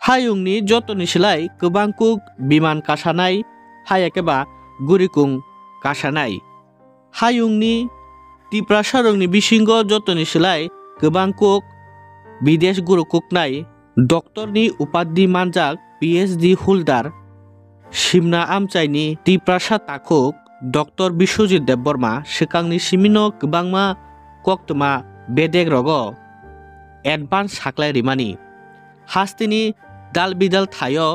हायुंनि जतनि सिलाय गोबांकुक बिमान कासानाय हायाकेबा गुरिकुं कासानाय हायुंनि तिप्रासारंनि बिसिंग जतनि सिलाय गोबांकुक विदेश गुरुकुकनाय डक्टरनि उपाधि मानजाक PhD होल्डार सिमना आमचाइनि तिप्रासा ताकुक डक्टर बिश्वजित देबबर्मा सिगांनि सिमिनो गोबांमा कक्तमा बेदेग रगो एडभान्स साख्लाय रिमानि हास्तिनि दाल बिदाल थायो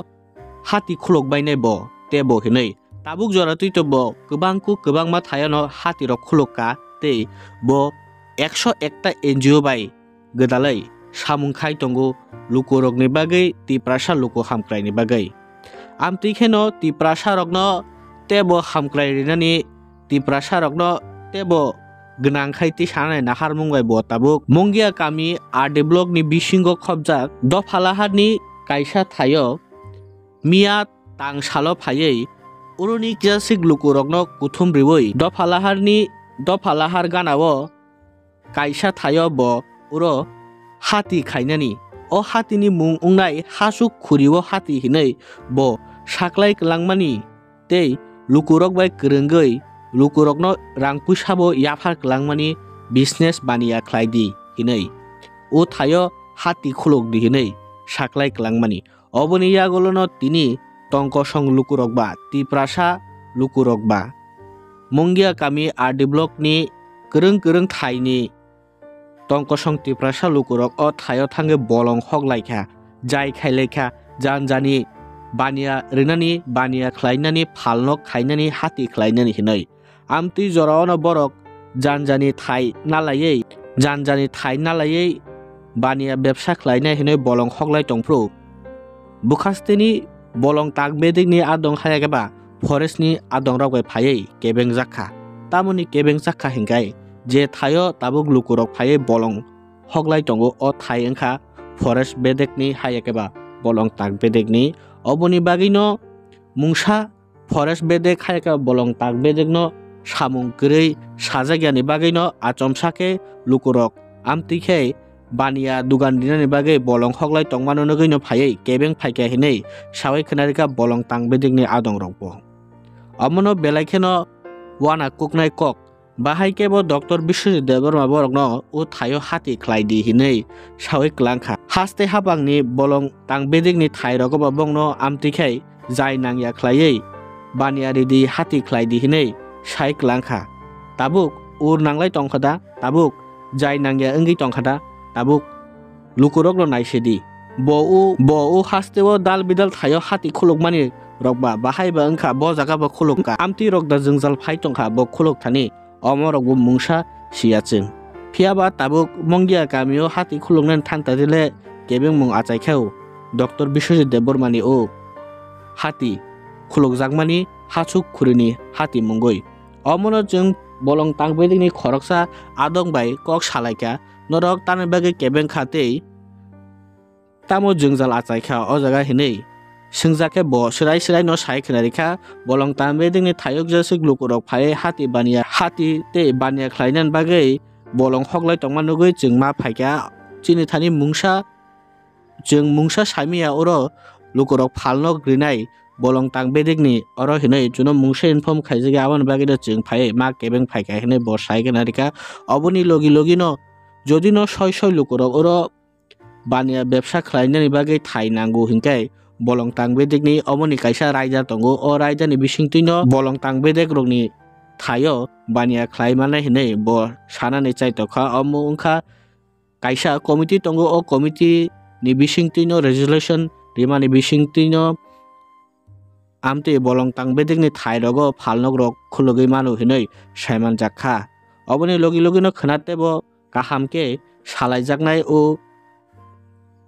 हाति खुलक बायनाय बो तेबो हिनै ताबुक जरा तुइतबो गोबांकु गोबांमा थायानो हाति रक खुलका ते बो 101टा NGO बाय गोदालै सामुं खाय तंगु लुकुरकनि बागै तिप्रासा लुकु हामक्रायनि बागै आमतिखेनो तिप्रासा रकनो तेबो हामक्राय रिनानि तिप्रासा रकनो तेबो गनांखायति सानाय नाहार मुंगाय बो ताबुक मंगिया कामि आरडे ब्लकनि बिसिंगो खबजाक दफालाहारनि कायसा थायो मिया तां सालो फायै उरुनि कियासिक लुकुरकनो कुथुम रिवै दफालाहार गानावो कायसा थायो बो उरो हाति खायनानि ओ हातिनि मुं उंनाय हासुक खुरिवो हाति हिनै बो साख्लाय कलांमानि ते लुकुरक बाय गोरोंगै लुकुरकनो रां पुसाबो याफार कलांमानि बिजनेस बानिया ख्लायदि हिनै ओ थायो हाति खुलक दि हिनै साख्लाय कलांमानि अबनि यागोलनो तिनि टंकसं लुकुरकबा तिप्रासा लुकुरकबा मंगिया कामि आरडे ब्लकनि गोरों थाइनि टंकसं तिप्रासा लुकुरक ओ थायो थांगे बलं हगलायखा जाय खायलायखा जानजानि बानिया रिनानि बानिया ख्लायनानि फालनक खायनानि हाति ख्लायनानि हिनै आमति जरावनो बरक जानजानि थाइ नालायै बानिया बेबसा ख्लायनाय हिनै बलं हगलाय टंफ्रु बुखास्तेनि बलं ताकबेदिकनि आदं हायाकेबा फरेस्टनि आदं रावगाय फायै केबें जाखा तामुनि केबें जाखा हिंगाय जे थायो ताबुक लुकुरक फायै बलं हगलाय टंगो ओ थाइ अंखा फरेस्ट बेदेकनि हायाकेबा बलं ताकबेदिकनि अबनि बागैनो मुंसा फरेस्ट बेदेक हायाकेबा बलं ताकबेदिकनो सामुं गरै साजागियानि बागैनो आचमसाके लुकुरक आमतिखे बानिया दुगान दिनानि बागै बलं हगलाय टंमानो नगैनो फायै केबें फायका हिनै सावै खोनारिका बलं तांबेदिकनि आदं रगबो अमनो बेलायखेनो वाना कुकनाय कक बाहाय केबो डक्टर बिश्वजित देबबर्मा बरकनो उ थायो हाति ख्लायदि हिनै सावै क्लांखा हास्ते हाबांनि बलं तांबेदिकनि थाइ रगबा बंनो आमतिखे जाय नांया ख्लायै बानियारिदि हाति ख्लायदि हिनै साय क्लांखा ताबुक उर नांलाय टंखादा ताबुक जाय नांया अंगै टंखादा ताबुक लुकुरकनो नायसेदि बो हास्तेओ दाल बिदाल थायो हाति खुलुकमानि रगबा बाहायबा अंखा बो जागाबा खुलुकका आमति रगदा जोंजाल फाय टंखा बो खुलुक थानि अमरगबो मुंसा सियाचों फियाबा ताबुक मंगिया गामियाव हाति खुलुकनानै थांता दिले केबें मुं आचायखेव डक्टर बिश्वजित देबबर्मानि ओ हाति खुलुक जागमानि हासुक खुरिनि हाति मुंगै अमनो जों बलं तांबेदिकनि खरकसा आदं बाय कक सालायका नरक ताने बागै केबें खाते तामो जोंजाल आचायखा ओ जागा हिनै सिंजाके बो सिराय न साय खोनारिखा बलं तांबेदिकनि थायक जासिक लुकुरक फाय हाति ते बानिया ख्लायनान बागै बलं हगलाय टंमा नुगै जों मा फायका चिनि थानि मुंसा सामिया ओरो लुकुरक फालनो ग्रिनाय बलं तांबेदिकनि ओरो हिनै जुनो मुंसे इनफर्म खायजगे आवन बागैनो जों फाय मा केबें फायका हिनै बो साय खोनारिखा अबनि लगी न जदि न सय लुकुरक ओरो बानिया बेबसा ख्लायनानि बागै थाइ नांगौ हिंखाय बलं तांबेदिकनि अबनि कायसा रायजा टंगो ओ रायजानि बिसिंतिनो बलं तांबेदिक रगनि थायो बानिया ख्लायमानाय हिनै बो सानानै चायतखा अमु उंखा कायसा कमिटि टंगो ओ कमिटि नि बिसिंतिनो रेजुलेशन रिमानि बिसिंतिनो आमते बलं तांबेदिकनि थाइ रगो फालनक रग खुलुगै मानु हिनै सायमान जाखा अबनि लगिनो खोनातेबो गाहामके सालायजागनाय ओ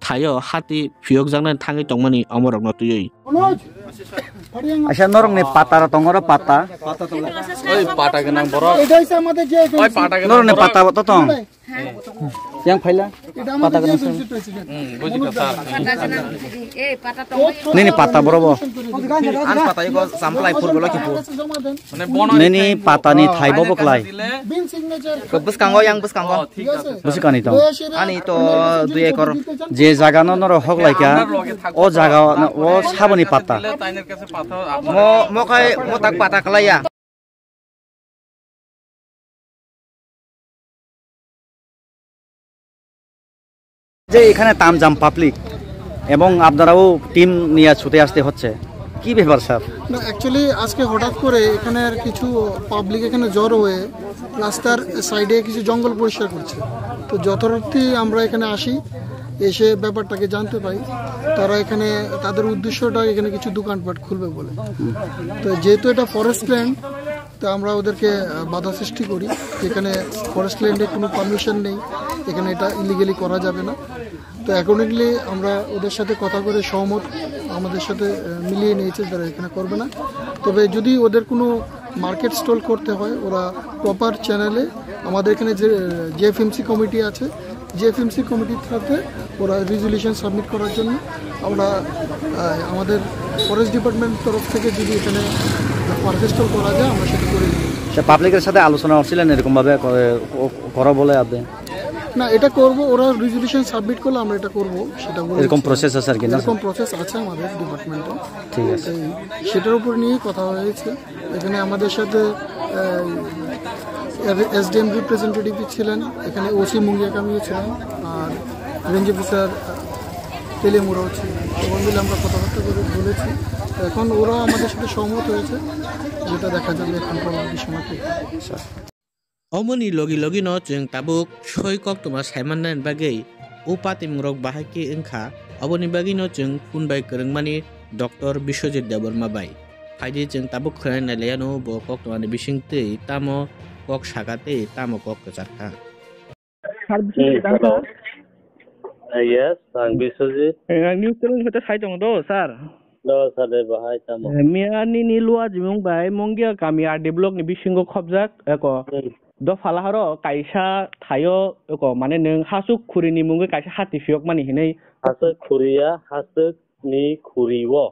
थायो हाति फियक जागनाय थाङै टंमानि अमरक नतुयै আচ্ছা নরংনি পাতা তংর পাতা ওই পাটা কেন বড় এটা হইছে আমাদের যে ওই পাটা কেন নরংনি পাতা তো তং yang ফাইলা এটা আমাদের যে প্রেসিডেন্ট বুঝি কথা এই পাতা তো নি পাতা বড় আন পাতা ইগো সাম্পলাই ফুরবল কি ফুর জমা দেন মানে বন নি পাতা নি থাইব বকলাই বিন সিগনেচার buskango yang buskango ঠিক আছে বুঝিকানি তো ani to 2 ekor যে জায়গা নর হক লাইকা ও জায়গা ও সাবনি পাতা তাইনের কাছে পাথর mo kay mo tag pata kalaya যে এখানে তামজাম পাবলিক এবং আপনারাও টিম নিয়ে ছুটে আসতে হচ্ছে কি ব্যাপার স্যার না অ্যাকচুয়ালি আজকে হঠাৎ করে এখানের কিছু পাবলিক এখানে জড়ো হয়ে রাস্তার সাইডে কিছু জঙ্গল পরিষ্কার করছে তো যথারীতি আমরা এখানে আসি এসে ব্যাপারটাকে জানতে পাই তারা এখানে তাদের উদ্দেশ্যটা এখানে কিছু দোকানপাট খুলবে বলে তো যেহেতু এটা ফরেস্ট ল্যান্ড তো আমরা ওদেরকে বাধা সৃষ্টি করি এখানে ফরেস্ট ল্যান্ডে কোনো পারমিশন নেই এখানে এটা ইলিগালি করা যাবে না তো অ্যাকর্ডিংলি আমরা ওদের সাথে কথা করে সহমত আমাদের সাথে মিলিয়ে নিয়েছে তারা এখানে করবে না তবে যদি ওদের কোনো মার্কেট স্টল করতে হয় ওরা প্রপার চ্যানেলে আমাদের এখানে যে জেএফএমসি কমিটি আছে জেএফএমসি কমিটির সাথে ওরা রেজুলিউশন সাবমিট করার জন্য আমরা আমাদের ফরেস্ট ডিপার্টমেন্ট তরফ থেকে যদি এখানে মার্কেট স্টল করা যায় আমরা সেটা করে দিই সে পাবলিকের সাথে আলোচনা করছিলেন এরকম ভাবে করো বলে আপনি না এটা করব ওরা রেজুলিউশন সাবমিট করলে আমরা এটা করব সেটা এরকম প্রসেস আছে আর কি না এরকম প্রসেস আছে আমাদের ডিপার্টমেন্টে ঠিক আছে সেটার উপর নিয়েই কথা হয়েছে এখানে আমাদের সাথে এসডিএম রিপ্রেজেন্টেটিভ ছিলেন এখানে ওসি মুঙ্গিয়া কামিও ছিলেন আর রেঞ্জ অফিসার তেলেমুরাও ছিলেন সবাই মিলে আমরা কথাবার্তা করে বলেছি এখন ওরা আমাদের সাথে সহমত হয়েছে যেটা দেখা যাবে এখন পরবর্তী সময় Omoni logi no jeng tabuk soi kok tuma saiman nan bagai upati mungrok bahaki engkha oboni bagi no jeng funbai kerengmani Dr. Biswajit Deborma bai faidi jeng tabuk khran na leano bo kok tuma ni bisingte tamo kok sagate tamo kok kejarka Yes, ang Biswajit. News channel hote sai dong do sir No, sare bahai tamo. miani ni lua jimong bai monggia kami ade blok ni bisingo khobjak eko do falaharo kaisa thayo eko mane neng hasuk khurini mungi kaisa hati fiok mani hinai Hasuk Korea, hasuk ni Kuriwo.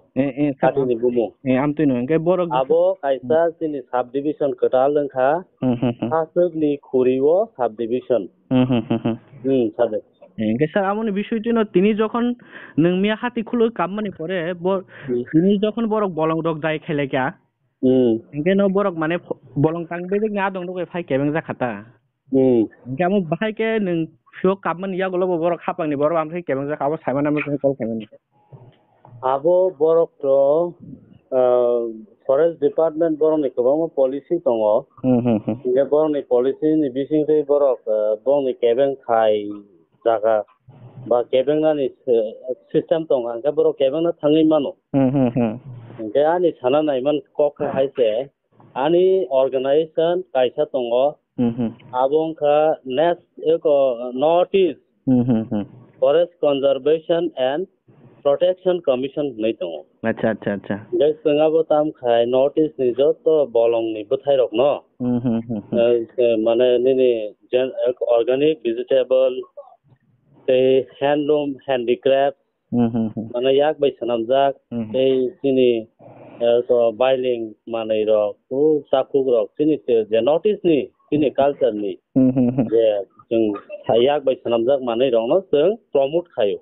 Kati ni bumo. amtui no ke borok Abo kaisa sini subdivision ketal lengkha. Hasuk ni Kuriwo subdivision. Sare. ke sir amoni বিষয়টি no তিনি যখন নংমিয়া হাতি খুলো কাম মানে পরে তিনি যখন বরক বলং রক যাই খেলে কা ইনকে no borok mane bolong tang be nga dong dong phai kebeng ja khata ইনকে am bahai ke nung fiok kam man ya golo borok khapang ni borok am phai kebeng ja abo saimana am kol kemen Abo borok to forest department borok ni kobang policy tongo. Inge borok ni policy ni bising te borok borok ni kebeng khai jaga ba kebeng na ni system tongo angka borok kebeng na thangai mano. Inge ani sana naiman kok haise ani organization kaisa tongo abong ka next eko notice forest conservation and protection commission nei tongo acha acha acha jai sangabo tam khai notice ni joto bolong ni buthai rok no mane ni organic vegetable te handloom handicraft mane yak bai sanamjak ei sini to bailing manei rok ku sakuk rok sini je notice ni sini culture ni je jeng sayak bai sanamjak manei rok no jeng promote khayo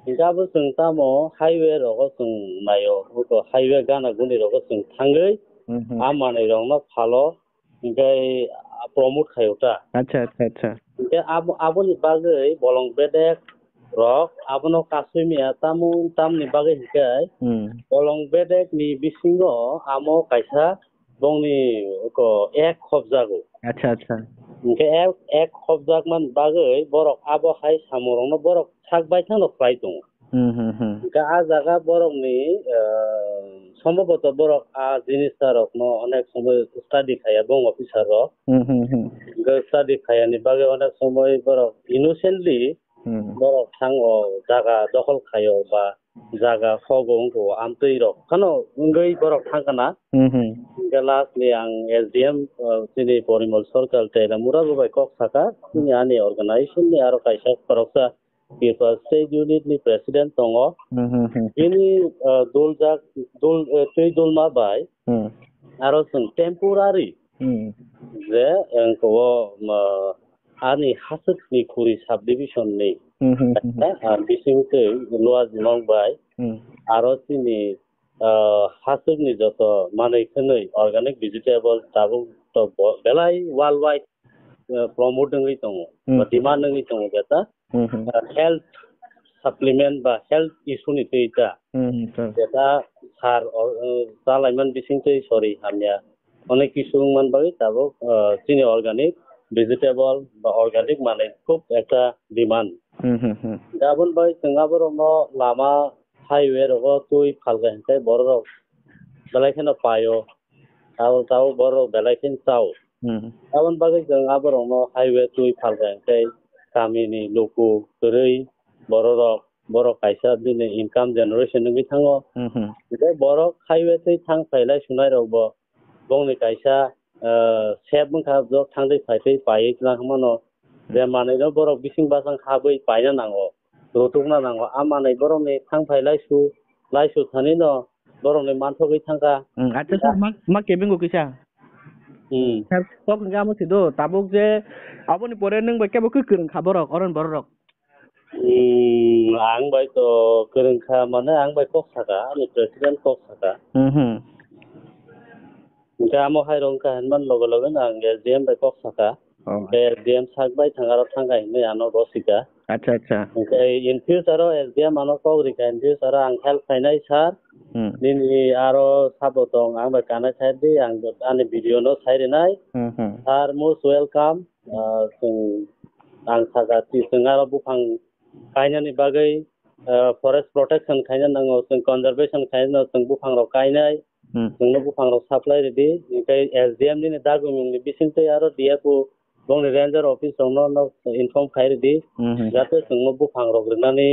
ingabo jeng tamo highway rok jeng nayo ko highway gana guni rok jeng thangai amanei rok no phalo ingai promote khayo ta acha acha acha ingai aboni bagai bolong bedek rok abono kasumia tamni bagai hikai bolong bedek ni bisingo amo kaisa bongni ko ek khobjago acha acha inke ek khobjak man bagai borok abo hai samorong no borok sakbai thano frai tong inke a jaga borok ni সম্ভবত borok a jinis rok no onek somoy study khaya bong officer rok study khaya ni bagai onek somoy borok innocently borok sango jaga dokol khayo ba jaga fogong ko amtui rok kano ungoi borok thangkana lastly ang SDM sini Porimol Circle te murabu bai kok saka sini ani organization ni aro kaisa koroksa people state unit ni president tongo ini doljak tui dolma bai aro sung temporary je ko ani hasuk ni khuri subdivision ni bising te loa jimong bai aro sini hasuk ni joto manai khnoi organic vegetable tabuk to belai worldwide promoting ngi tongo demand ngi tongo jata health supplement ba health issue ni teita jata sar salaiman bising te sorry hamya অনেক কিছু মান বাকি tabuk sini organic vegetable বা organic মানে খুব একটা demand গাবন বাই সঙ্গাবর লামা হাইওয়ে রো তুই ফালগা হেনতে বড় রক বেলাইখানে পায়ো তাও বড় বেলাইখান চাও গাবন বাকি সঙ্গাবর হাইওয়ে তুই ফালগা হেনতে গামিনি লোকু তরই বড় কাইসা দিনে ইনকাম জেনারেশন নঙ্গি থাঙো বড় হাইওয়ে তুই থাং ফাইলাই Sunai রকবো bongni kaisa sep mangkha jok thangdai phaitei paiye klangmano je manai no borok bising basang khabai paina nango rotukna nango amanai borok ni thang phailai su thani no borok ni manthogoi thangka acha sir ma kebingo kisa sir tok nga mo sido tabuk je aboni pore nang bai kebo kukurung khaborok oron borok ang bai to kurung kha mane ang bai kok saka ani president kok saka Gamo hai rong ka hanman logo na SDM bai kok saka SDM sak bai thangaro thangai ne ano rosika acha in future SDM ano kok rika in future ang help finai sar nini aro sabotong ang bai kana saidi ang ani video no sairi nai sir most welcome ang saka ti sengaro bufang kaina ni bagai forest protection kaina nango seng conservation kaina seng bufang ro kainai sungno bufang rok supply ready kai SDM ni dagumung ni bisingte aro diapu bong ranger office no inform khai ready jate sungno bufang rok renani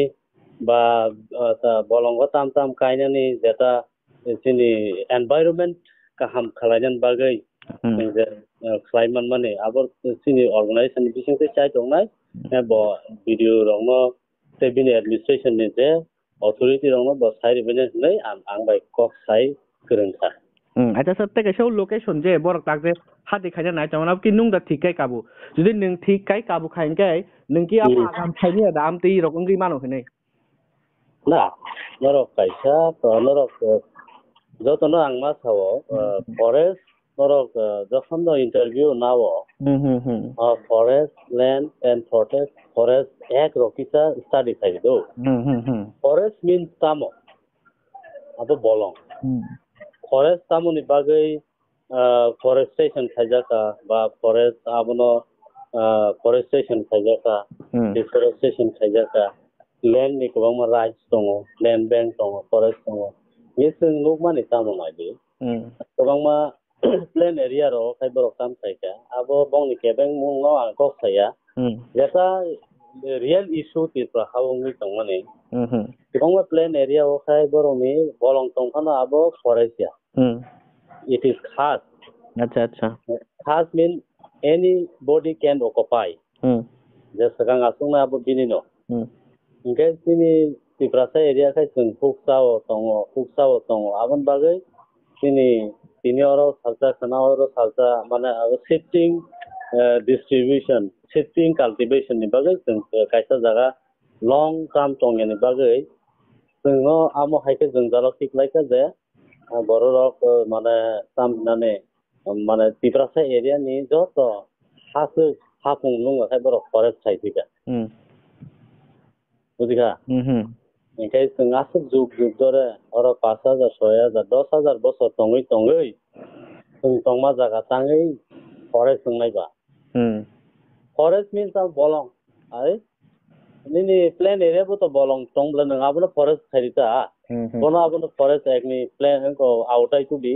ba ta bolongo tam kainani jeta sini environment kaham khalainan bagai je climate mane abor sini organization bisingte chai tongnai bo video rok no tebini administration ni je authority rok no bo sai rebene nei ang bai kok sai kerengka acha sir te kaisa location je borok tak je hati khaina nai tamana ki nung da thikai kabu jodi nung thikai kabu khain kai nung ki apa gam thaini da am ti rok ngi mano hene na norok kaisa to norok jotono ang ma sawo forest norok jokhon no interview nawo forest land and forest ek rokisa study khai do forest means tamo abo bolong forest tamoni bagai forestation khaijaka ba forest abono forestation khaijaka deforestation khaijaka land ni kobangma rights tongo land bank tongo forest tongo yesung lukmani tamona di kobangma plain area ro khaiborok tam saika abo bongni kebeng mungo angkok saya jeta real issue ti pra hawongi tongmani kobangma plain area o khaiboroni bolong tongkhana abo forest ya it is khas acha khas mean anybody can occupy just kang asungna abo binino ingkai sini tiprasa area kai sung fuksao tongo abon bagai sini tini oro salsa khana oro salsa mane shifting distribution shifting cultivation ni bagai sung kaisa jaga long term tong ni bagai sungno amo haike jungjalo tik laika je borok mane tam nane mane tiprasa area ni joto hasu hapung lunga kai borok forest sai dika বুঝিকা এটাই সঙ্গাসক যুগ ধরে ওরা 5000 6000 10000 বছর তঙ্গই তংমা জায়গা তাঙ্গই forest সঙ্গাইবা forest means আ বলং I Nini plane area তো বলং তংবলা নঙাবো forest খাইতা কোনা আবো ফরেস্ট একনি প্লেন কো আউটাই কুবি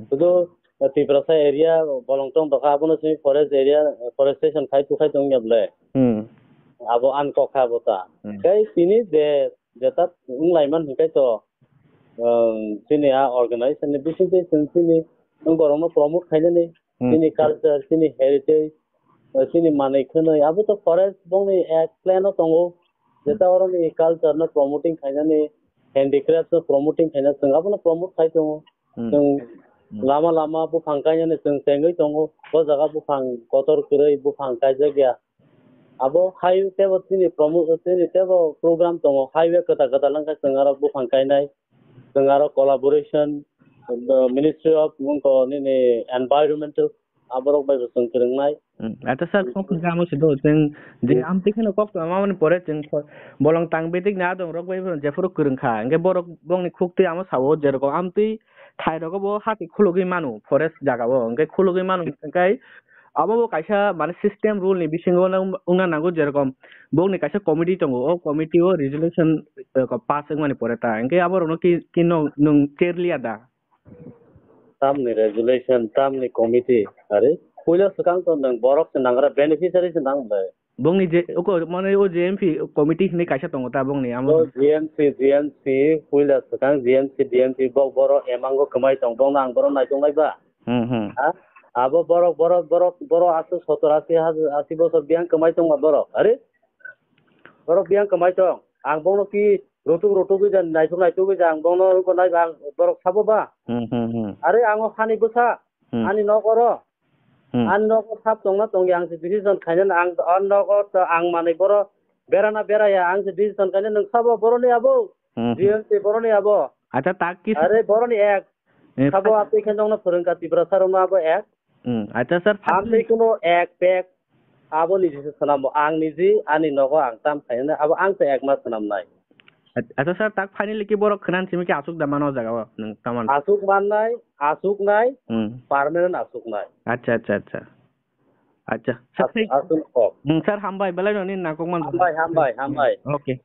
শুধু তিপ্রাসা এরিয়া বলং তং দকা আবো সি ফরেস্ট এরিয়া ফরেস্টেশন খাই তংয়াবলে abo an kokha bota kai sini de jeta unglaiman hikai to sini a organization ni bising sini gorong no promote khainani sini culture sini heritage sini manai khonai abo to forest bongni ek plan no tongo jeta oroni culture no promoting khainani handicraft no promoting khaina sangabo no promote khai tongo lama lama bufang kainani sing sengai tongo bo jaga bufang kotor kurei bufang kaija gya abo highway tebo sini promote sini tebo program tongo highway kata kata langka sangara bufang kainai sangara collaboration Ministry of nini environmental aborok bai sung krengnai ata sar kok gamo sido jeng je amti khano kok amon pore jeng bolong tang betik na dong rok bai je furu kurung kha nge borok bongni khukti amo sawo je rok amti thai rok bo hati khulugi manu forest jaga bo nge khulugi manu kai abo bo kaisa mane system rule ni bisingo ungna nango je rokom bongni kaisa committee tongo o committee o resolution ko pass ngani pore ta nge abo no ki no nung clearly ada tamni regulation tamni committee are puila sakang to nang borok nangra beneficiaries nang bai bongni je ko mane o JMP committee ni kaisa tongo ta bongni amo GMC puila sakang DMC boro emango kamai tong bong nang boro nai tong nai ba ha abo borok asu 70 bosor biang kamai tong borok are borok biang kamai tong ang bong no ki rotu gi jan nai tong gi jang bong no ko nai bang borok sabo ba are ango khani busa ani no koro an no ko sap tong na tong yang si decision khaina ang an no ko to ang mane boro berana beraya ang si decision khaina nang sabo boro ni abo GMC boro ni abo acha tak ki are boro ni ek sabo api khendong na phurung ka tibra sarom na abo ek acha sir amni kuno ek pek abo ni jisi sanamo ang niji ani no ko ang tam khaina abo ang te ek ma sanam nai acha sir tak finally ki borok khnan simi ki asuk damano jaga nang taman asuk nai permanent asuk nai acha sir asuk ko sir hambai belai no ni na kong man hambai okay